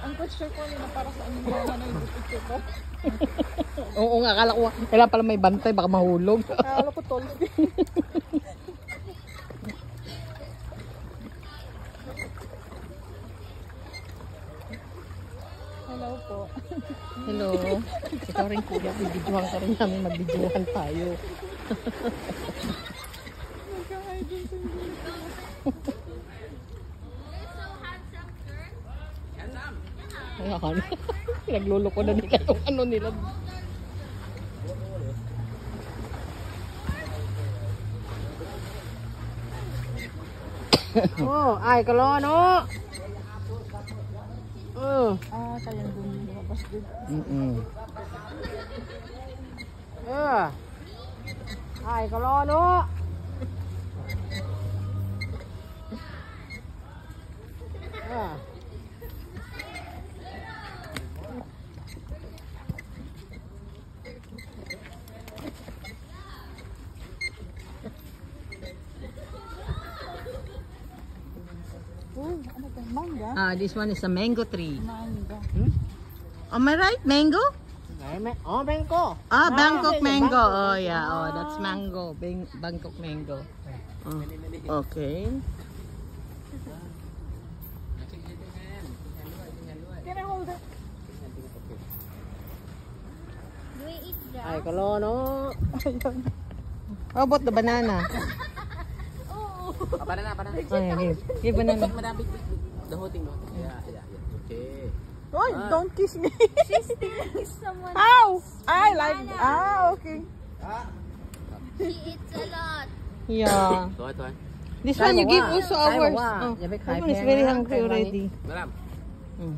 Ang question ko nila para sa anong mga nag-picture ko. Oo nga, akala ko, kailangan pala may bantay, baka mahulog. Akala ko tolls din. Hello po. Hello. Ikaw rin kuya, bibidyohan ka rin namin, magbidyohan tayo. Magkahay dun sa Ayan. Nagluloko na nila yung ano nila. Oh, ay kalono. kayang lumabas din. Ay kalono. Ano to? Manga? This one is a mango tree. Manga. Am I right? Mango? Oh, Bangkok. Bangkok mango. Oh, yeah. Oh, that's mango. Bangkok mango. Okay. Can I hold it? Do we eat that? Ay, kalono. How about the banana? Banana. Oh, yeah, give banana. Madami. The whole thing, no? Yeah. Okay. Oh, don't kiss me. She's stealing someone. Ow! I like. Banana. Okay. She eats a lot. Yeah. Tuan. This one you give also ours. Oh,อย่าไปขาย that แพ one is ง very นะ hungry already.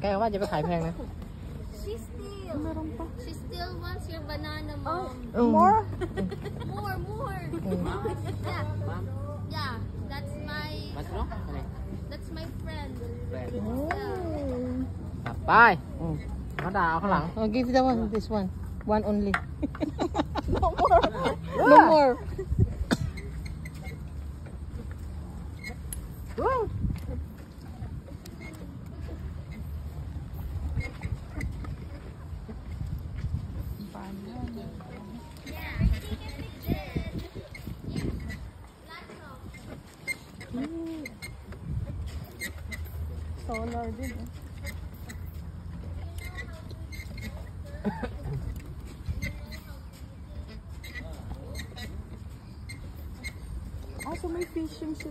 แกว่าอย่าไปขายแพงนะ She steals. She still wants your banana, mom. More? More. Yeah. That's my. มาสิเนาะอะไร That's my friend. แบรนด์ Yeah. ไปเขาด่าเอาข้างหลัง Oh, give the one. This one. One only. No more. No more. Solar din. So may fishing siya.